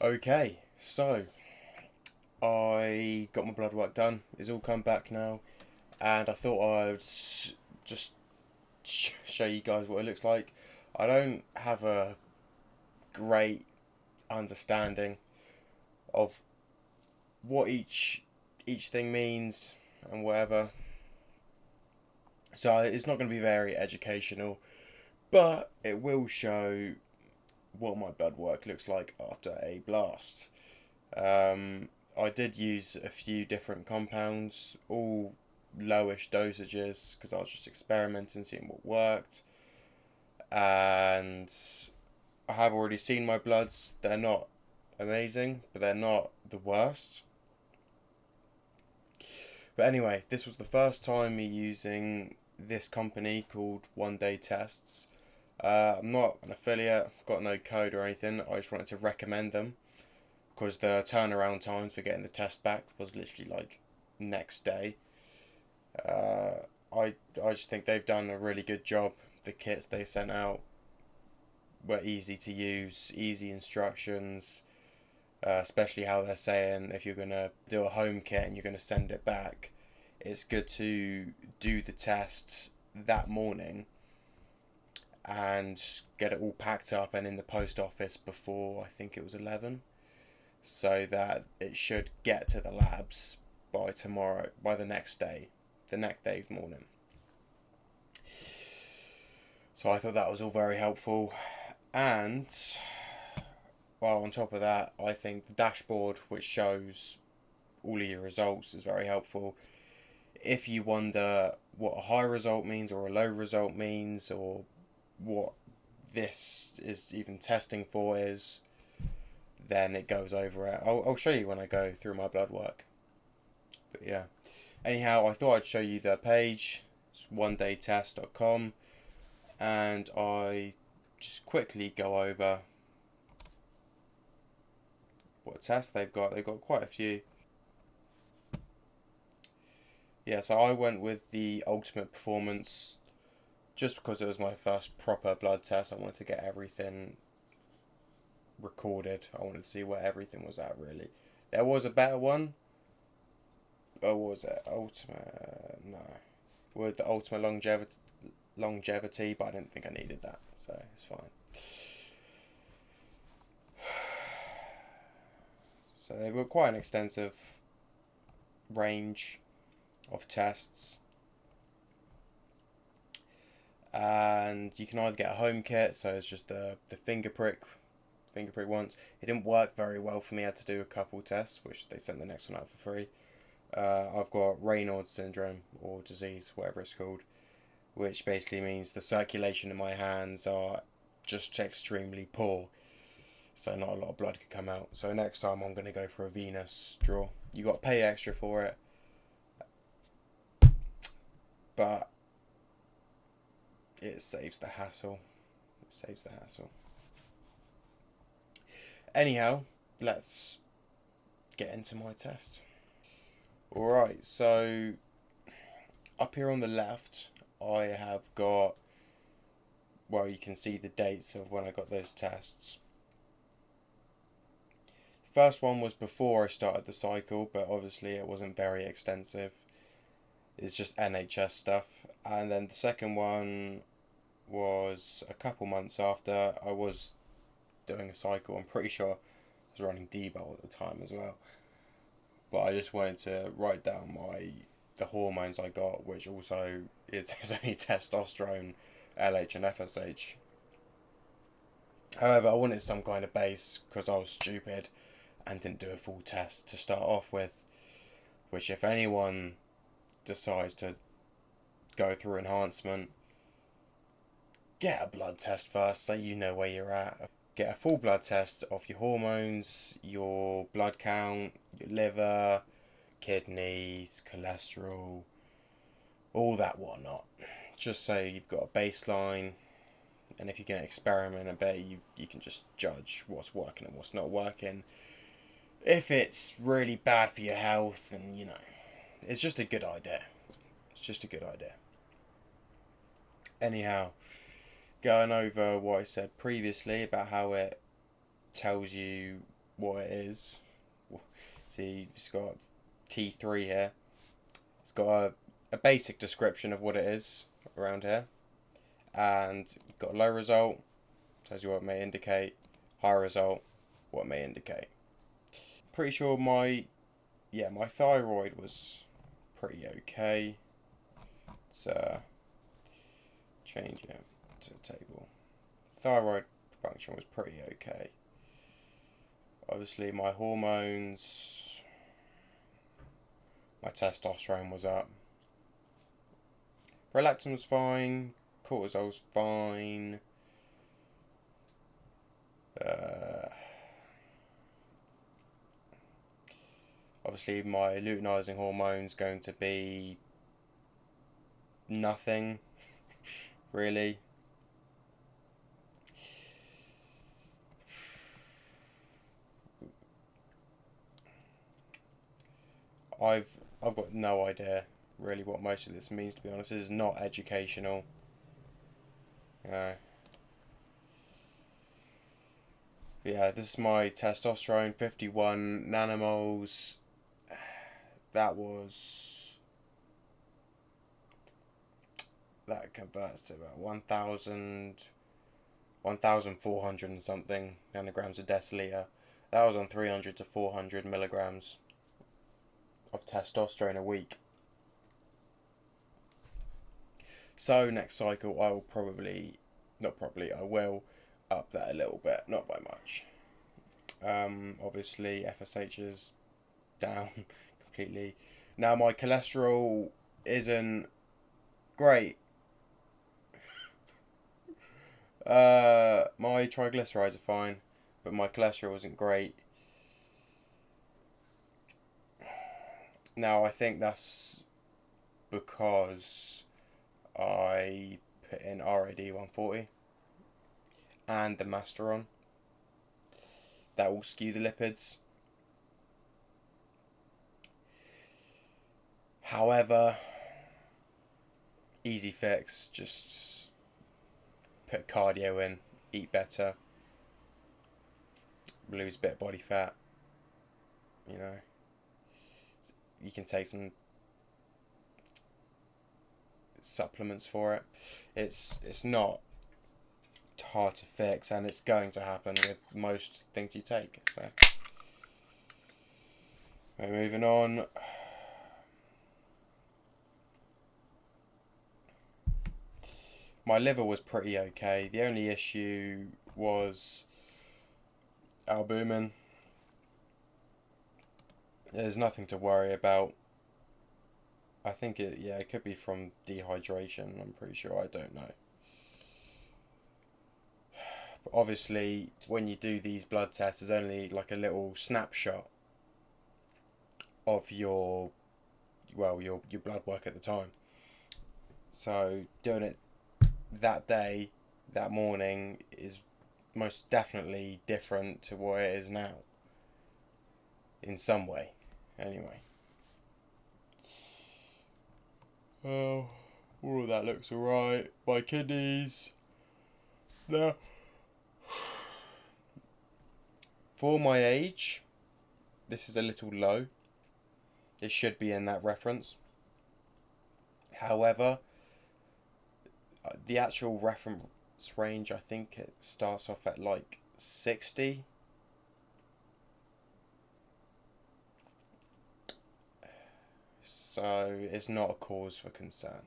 Okay, so I got my blood work done. It's all come back now, and I thought I would just show you guys what it looks like. I don't have a great understanding of what each thing means and whatever, so it's not going to be very educational, but it will show what my blood work looks like after a blast. Um, I did use a few different compounds, all lowish dosages, because I was just experimenting, seeing what worked. And I have already seen my bloods. They're not amazing, but they're not the worst. But anyway, this was the first time me using this company called One Day Tests. I'm not an affiliate, I've got no code or anything. I just wanted to recommend them because the turnaround times for getting the test back was literally like next day. Uh, I just think they've done a really good job. The kits they sent out were easy to use, easy instructions, especially how they're saying if you're gonna do a home kit and you're gonna send it back, it's good to do the test that morning and get it all packed up and in the post office before I think it was 11, so that it should get to the labs by tomorrow, by the next day, the next day's morning. So I thought that was all very helpful. And, well, on top of that, I think the dashboard, which shows all of your results, is very helpful. If you wonder what a high result means or a low result means, or what this is even testing for is, then it goes over it. I'll show you when I go through my blood work. But yeah. Anyhow, I thought I'd show you the page. It's onedaytest.com. And I just quickly go over what tests they've got. They've got quite a few. Yeah, so I went with the Ultimate Performance just because it was my first proper blood test. I wanted to get everything recorded. I wanted to see where everything was at, really. There was a better one. Oh, what was it? Ultimate. No. With the Ultimate Longevity, but I didn't think I needed that, so it's fine. So they've got quite an extensive range of tests, and you can either get a home kit, so it's just the finger prick once. It didn't work very well for me. I had to do a couple tests, which they sent the next one out for free. I've got Raynaud's syndrome or disease, whatever it's called, which basically means the circulation in my hands are just extremely poor, so not a lot of blood could come out. So next time I'm going to go for a venous draw. You got to pay extra for it, but it saves the hassle. Anyhow, let's get into my test. Alright, so up here on the left, I have got, well, you can see the dates of when I got those tests. The first one was before I started the cycle, but obviously it wasn't very extensive. It's just NHS stuff. And then the second one was a couple months after I was doing a cycle. I'm pretty sure I was running Debo at the time as well. But I just wanted to write down the hormones I got, which also is only testosterone, LH, and FSH. However, I wanted some kind of base because I was stupid and didn't do a full test to start off with. Which, if anyone decides to go through enhancement, get a blood test first so you know where you're at. Get a full blood test of your hormones, your blood count, your liver, kidneys, cholesterol, all that whatnot. Just so you've got a baseline, and if you can experiment a bit, you can just judge what's working and what's not working. If it's really bad for your health, and it's just a good idea. Anyhow, going over what I said previously about how it tells you what it is. See, it's got T3 here. It's got a basic description of what it is around here. And you've got low result, tells you what it may indicate. High result, what it may indicate. Pretty sure my thyroid was pretty okay. Let's change it to the table. Thyroid function was pretty okay. Obviously my hormones, my testosterone was up. Prolactin was fine, cortisol was fine. Obviously my luteinizing hormone's going to be nothing, really. I've got no idea really what most of this means, to be honest. This is not educational. Yeah, this is my testosterone, 51 nanomoles. That converts to about 1,400 and something nanograms a deciliter. That was on 300 to 400 milligrams of testosterone a week. So next cycle I will I will up that a little bit, not by much. Obviously FSH is down completely. Now my cholesterol isn't great. My triglycerides are fine, but my cholesterol isn't great. Now I think that's because I put in RAD 140 and the Masteron. That will skew the lipids. However, easy fix, just put cardio in, eat better, lose a bit of body fat, you know. You can take some supplements for it. It's not hard to fix, and it's going to happen with most things you take. So we're moving on. My liver was pretty okay. The only issue was albumin. There's nothing to worry about. I think it could be from dehydration, I'm pretty sure, I don't know. But obviously, when you do these blood tests, there's only like a little snapshot of your blood work at the time. So doing it that day, that morning, is most definitely different to what it is now. In some way, anyway. Oh, all of that looks alright. My kidneys. Now, for my age, this is a little low. It should be in that reference. However, the actual reference range, I think it starts off at like 60. So it's not a cause for concern.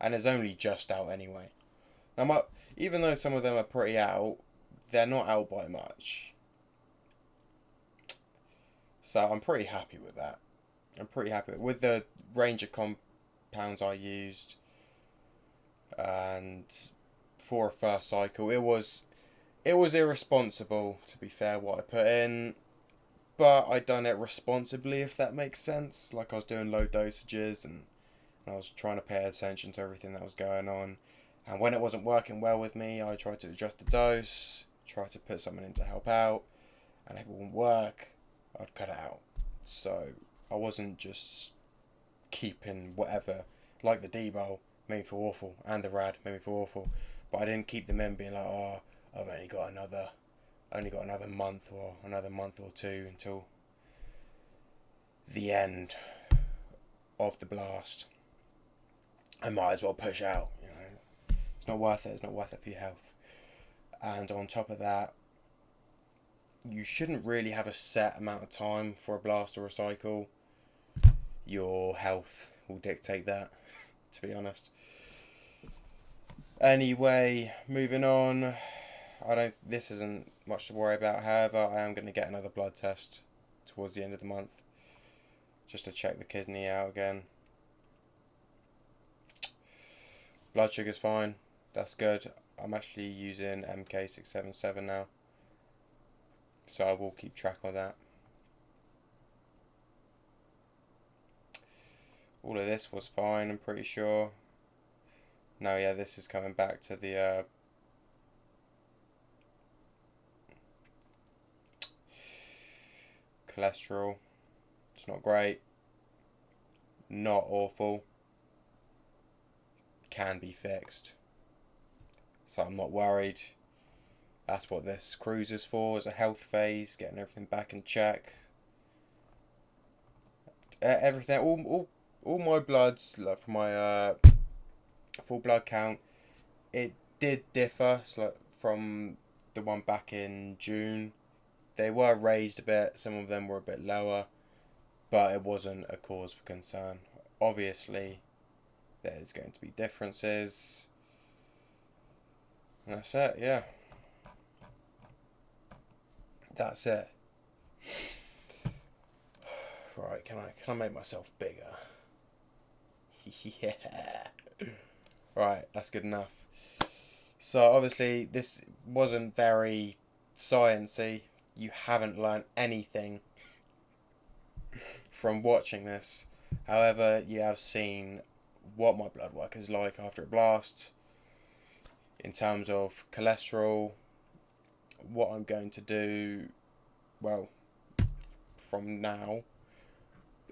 And it's only just out anyway. Now, even though some of them are pretty out, they're not out by much. So I'm pretty happy with that. I'm pretty happy with the range of compounds I used. And for a first cycle, it was irresponsible, to be fair, what I put in. But I done it responsibly, if that makes sense. Like, I was doing low dosages and I was trying to pay attention to everything that was going on. And when it wasn't working well with me, I tried to adjust the dose, try to put something in to help out. And if it wouldn't work, I'd cut it out. So I wasn't just keeping whatever, like the D-Bowl made me feel awful, and the Rad made me feel awful. But I didn't keep them in being like, oh, I've only got another only got another month or two until the end of the blast. I might as well push out, you know. It's not worth it. It's not worth it for your health. And on top of that, you shouldn't really have a set amount of time for a blast or a cycle. Your health will dictate that, to be honest. Anyway, moving on. This isn't much to worry about. However, I am going to get another blood test towards the end of the month, just to check the kidney out again. Blood sugar's fine. That's good. I'm actually using MK677 now, so I will keep track of that. All of this was fine, I'm pretty sure. No, yeah, this is coming back to the cholesterol. It's not great. Not awful. Can be fixed. So I'm not worried. That's what this cruise is for, is a health phase, getting everything back in check. Everything, all my bloods, like for my full blood count, it did differ from the one back in June. They were raised a bit, some of them were a bit lower, but it wasn't a cause for concern. Obviously, there's going to be differences. And that's it, yeah. That's it. Right, can I make myself bigger? Yeah. Right, that's good enough. So obviously this wasn't very sciencey. You haven't learned anything from watching this. However, you have seen what my blood work is like after a blast in terms of cholesterol. What I'm going to do, well, from now,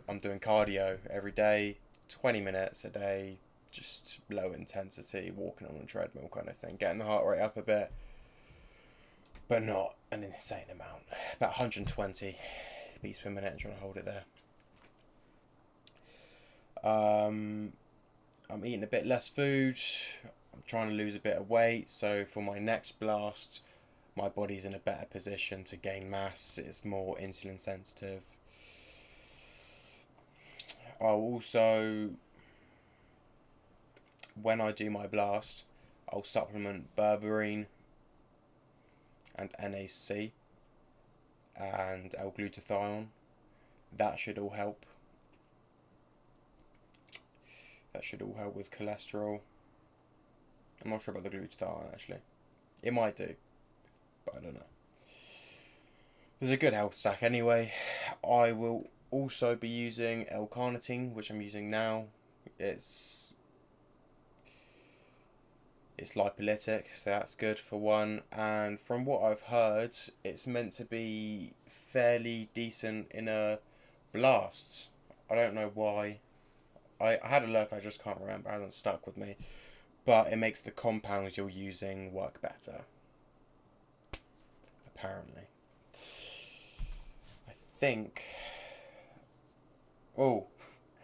I'm doing cardio every day, 20 minutes a day, just low intensity, walking on a treadmill kind of thing, getting the heart rate up a bit, but not an insane amount. About 120 beats per minute, and trying to hold it there. I'm eating a bit less food. I'm trying to lose a bit of weight, so for my next blast, my body's in a better position to gain mass. It's more insulin sensitive. I'll also, when I do my blast, I'll supplement berberine and NAC and L-glutathione. That should all help. That should all help with cholesterol. I'm not sure about the glutathione actually. It might do, but I don't know. There's a good health stack anyway. I will also be using L-carnitine, which I'm using now. It's lipolytic, so that's good for one. And from what I've heard, it's meant to be fairly decent in a blast. I don't know why. I had a look, I just can't remember. It hasn't stuck with me. But it makes the compounds you're using work better. Apparently. I think... Oh,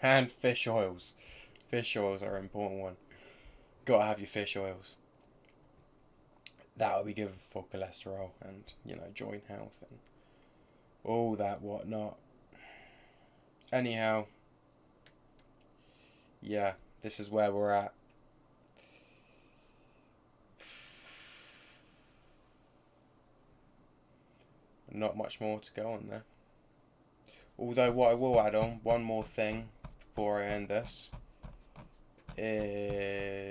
and fish oils. Fish oils are an important one. Gotta have your fish oils. That'll be good for cholesterol and, joint health and all that whatnot. Anyhow, yeah, this is where we're at. Not much more to go on there. Although what I will add on, one more thing before I end this, is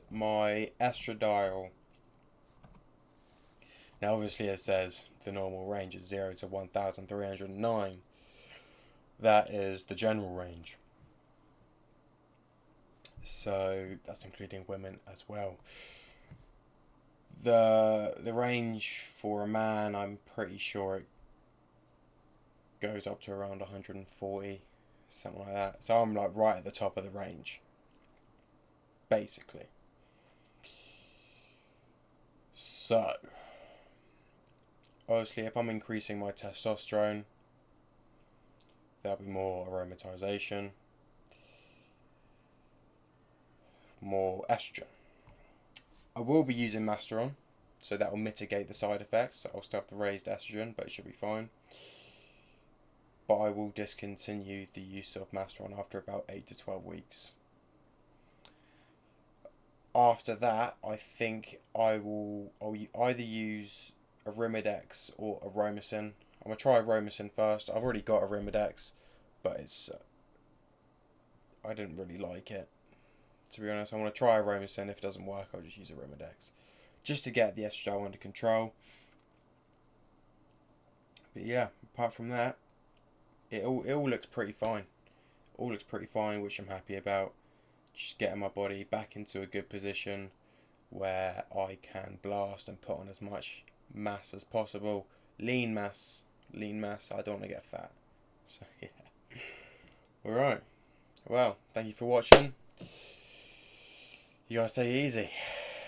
my estradiol. Now obviously it says the normal range is 0 to 1,309. That is the general range. So that's including women as well. The range for a man, I'm pretty sure it goes up to around 140, something like that. So I'm like right at the top of the range, basically. So Obviously, if I'm increasing my testosterone, there'll be more aromatization, more estrogen. I will be using Masteron, so that will mitigate the side effects. I'll still have the raised estrogen, but it should be fine. But I will discontinue the use of Masteron after about 8 to 12 weeks. After that, I think I'll either use Arimidex or Aromacin. I'm going to try Aromacin first. I've already got Arimidex, but I didn't really like it. To be honest, I'm going to try Aromacin. If it doesn't work, I'll just use Arimidex, just to get the estradiol under control. But yeah, apart from that, it all looks pretty fine. All looks pretty fine, which I'm happy about. Just getting my body back into a good position where I can blast and put on as much mass as possible. Lean mass. I don't want to get fat. So yeah. Alright. Well, thank you for watching. You guys stay easy.